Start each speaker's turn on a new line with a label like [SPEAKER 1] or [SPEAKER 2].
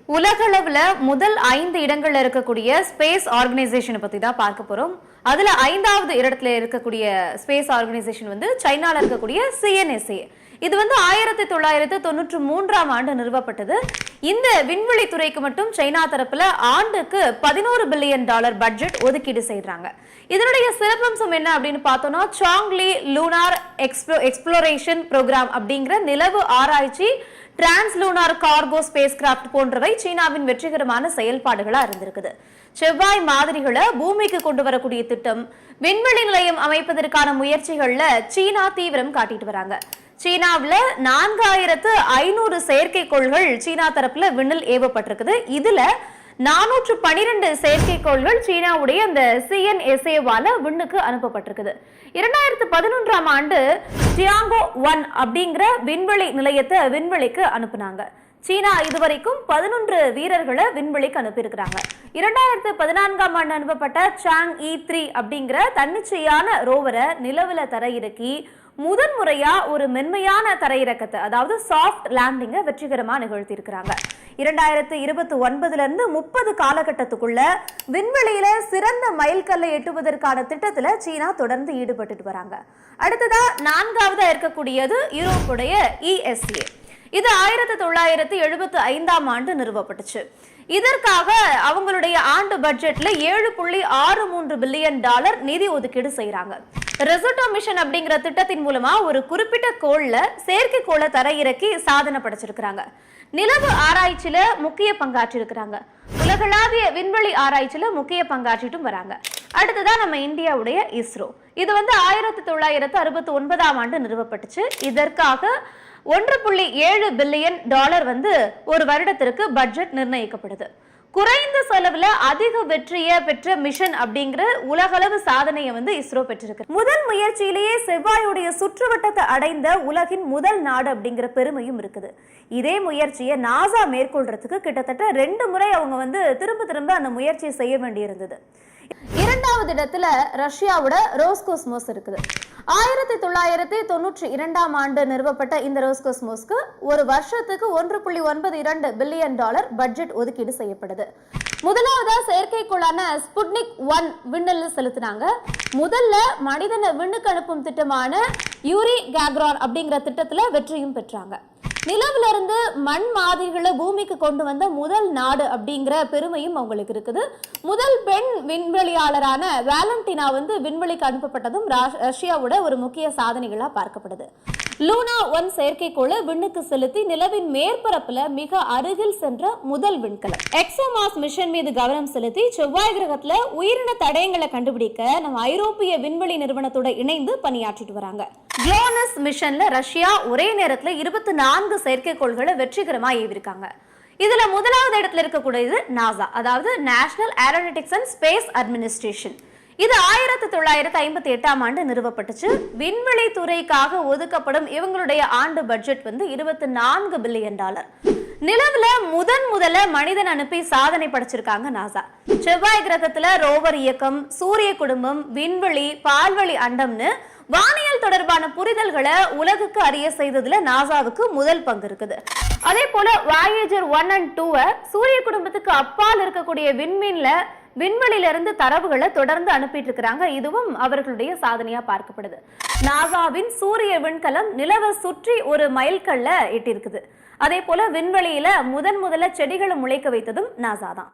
[SPEAKER 1] உலகளவுல முதல் 5 இடங்கள்ல இருக்கக்கூடிய ஸ்பேஸ் ஆர்கனைசேஷனை பத்தி தான் பார்க்க போறோம். அதுல 5வது இடத்துல இருக்கக்கூடிய ஸ்பேஸ் ஆர்கனைசேஷன் வந்து சைனால இருக்கக்கூடிய CNSA. இது வந்து 1993ஆம் ஆண்டு நிறுவப்பட்டது. இந்த விண்வெளி துறைக்கு மட்டும் சைனா தரப்புல ஆண்டுக்கு $11 பில்லியன் பட்ஜெட் ஒதுக்கீடு செய்றாங்க. இதனுடைய சிறப்பம்சம் என்ன அப்படின்னு பார்த்தோம்னா சாங்லி லூனார் எக்ஸ்ப்ளோரேஷன் புரோகிராம் அப்படிங்கிற நிலவு ஆராய்ச்சி டிரான்ஸ்லூனார் கார்கோ ஸ்பேஸ் கிராஃப்ட் போன்றவை சீனாவின் வெற்றிகரமான செயல்பாடுகளா இருந்திருக்குது. செவ்வாய் மாதிரிகளை பூமிக்கு கொண்டு வரக்கூடிய திட்டம், விண்வெளி நிலையம் அமைப்பதற்கான முயற்சிகள்ல சீனா தீவிரம் காட்டிட்டு வராங்க. சீனாவில் 4500 செயற்கைக்கோள்கள் சீனா தரப்புல விண்ணில் ஏவப்பட்டிருக்குது. இதுல 412 செயற்கைக்கோள்கள் சீனாவுடைய அந்த CNSA-வால விண்ணுக்கு அனுப்பப்பட்டிருக்குது. 2011ஆம் ஆண்டு டியாங்கோ 1 அப்படிங்கிற விண்வெளி நிலையத்தை விண்வெளிக்கு அனுப்புனாங்க. சீனா இதுவரைக்கும் 11 வீரர்களை விண்வெளிக்கு அனுப்பியிருக்கிறாங்க. 2014ஆம் ஆண்டு அனுப்பப்பட்ட சாங்-E3 அப்படிங்கிற தன்னிச்சையான ரோவரை நிலவுல தரையிறக்கி முதன்முறையா ஒரு மென்மையான தரையிறக்கத்தை, அதாவது சாஃப்ட் லேண்டிங்கை வெற்றிகரமா நிகழ்த்தி இருக்கிறாங்க. 2029 இருந்து 30 காலகட்டத்துக்குள்ள விண்வெளியில சிறந்த மைல்கல்லை எட்டுவதற்கான திட்டத்துல சீனா தொடர்ந்து ஈடுபட்டு வராங்க. அடுத்ததா 4வது இருக்கக்கூடியது யூரோப்புடைய ESA. இது 1975ஆம் ஆண்டு நிறுவப்பட்டுச்சு. இதற்காக அவங்களுடைய ஆண்டு பட்ஜெட்ல $7.63 பில்லியன் நிதி ஒதுக்கீடு செய்யறாங்க. ரெசோட்டோ மிஷன் அப்படிங்கிற திட்டத்தின் மூலமா ஒரு குறிப்பிட்ட கோள்ல செயற்கைக்கோளை தரையிறக்கி சாதனை படைச்சிருக்கிறாங்க. நிலவு ஆராய்ச்சியில முக்கிய பங்காற்றி இருக்கிறாங்க. உலகளாவிய விண்வெளி ஆராய்ச்சியில முக்கிய பங்காற்றிட்டும் வராங்க. அடுத்ததான் நம்ம இந்தியாவுடைய இஸ்ரோ. இது வந்து 1969ஆம் ஆண்டு நிறுவப்பட்டுச்சு. இதற்காக $1.7 பில்லியன் வந்து ஒரு வருடத்திற்கு பட்ஜெட் நிர்ணயிக்கப்படுது. குறைந்த செலவுல அதிக வெற்றியை பெற்ற மிஷன் அப்படிங்கிற உலகளவு சாதனையை வந்து இஸ்ரோ பெற்றிருக்கு. முதல் முயற்சியிலேயே செவ்வாயுடைய சுற்றுவட்டத்தை அடைந்த உலகின் முதல் நாடு அப்படிங்கிற பெருமையும் இருக்குது. இதே முயற்சியை நாசா மேற்கொள்றதுக்கு கிட்டத்தட்ட 2 முறை அவங்க வந்து திரும்ப அந்த முயற்சியை செய்ய வேண்டியிருந்தது. 2வது இடத்துல ரஷ்யாவோட ரோஸ்கோஸ்மோஸ் இருக்குது. 1992ஆம் ஆண்டு நிறுவப்பட்ட இந்த ரோஸ்கோஸ்மோஸ்க்கு ஒரு வருஷத்துக்கு $1.92 பில்லியன் பட்ஜெட் ஒதுக்கீடு செய்யப்படுது. முதலாவதா செயற்கைக்கோளான ஸ்புட்னிக் 1 விண்ணில் செலுத்தினாங்க. முதல்ல மனிதனை விண்ணுக்கு அனுப்பும் திட்டமான யூரி கேக்ரான் அப்படிங்கிற திட்டத்துல வெற்றியும் பெற்றாங்க. நிலவுல இருந்து மண் மாதிரிகளை பூமிக்கு கொண்டு வந்த முதல் நாடு அப்படிங்கிற பெருமையும் அவங்களுக்கு இருக்குது. முதல் பெண் விண்வெளியாளரான வேலண்டினா வந்து விண்வெளிக்கு அனுப்பப்பட்டதும் ரஷ்யாவோட ஒரு முக்கிய சாதனைகளா பார்க்கப்படுது. லூனா 1 செயற்கைக்கோளை விண்ணுக்கு செலுத்தி நிலவின் மேற்பரப்புல மிக அருகில் சென்ற முதல் விண்கலம். எக்ஸோமாஸ் மிஷன் மீது கவனம் செலுத்தி செவ்வாய் கிரகத்துல உயிரின தடயங்களை கண்டுபிடிக்க நம்ம ஐரோப்பிய விண்வெளி நிறுவனத்தோட இணைந்து பணியாற்றிட்டு வராங்க. க்ளோனஸ் மிஷன்ல ரஷ்யா ஒரே நேரத்துல 24 செயற்கைக்கோள்களை வெற்றிகரமா ஏவிருக்காங்க. இதுல முதலாவது இடத்துல இருக்கக்கூடியது நாசா, அதாவது national aeronautics and space administration. இது 1958ஆம் ஆண்டு நிறுவப்பட்டுச்சு. விண்வெளி துறைக்காக ஒதுக்கப்படும் இவங்களுடைய ஆண்டு பட்ஜெட் வந்து $24 பில்லியன். நிலவுல முதல்ல மனிதன் அனுப்பி சாதனை படைச்சிருக்காங்க நாசா. செவ்வாய் கிரகத்துல ரோவர் இயக்கம், சூரிய குடும்பம், விண்வெளி, பால்வெளி அண்டம்னு வானியல் தொடர்பான புரிதல்களை உலகுக்கு அறிய செய்ததுல நாசாவுக்கு முதல் பங்கு இருக்குது. அதே போல வாயேஜர் 1 and 2 சூரிய குடும்பத்துக்கு அப்பால் இருக்கக்கூடிய விண்வெளியில இருந்து தரவுகளை தொடர்ந்து அனுப்பிட்டு இருக்கிறாங்க. இதுவும் அவர்களுடைய சாதனையா பார்க்கப்படுது. நாசாவின் சூரிய விண்கலம் நிலவை சுற்றி ஒரு மைல்கல்ல எட்டிருக்குது. அதே போல விண்வெளியில முதல்ல செடிகளை முளைக்க வைத்ததும் நாசா தான்.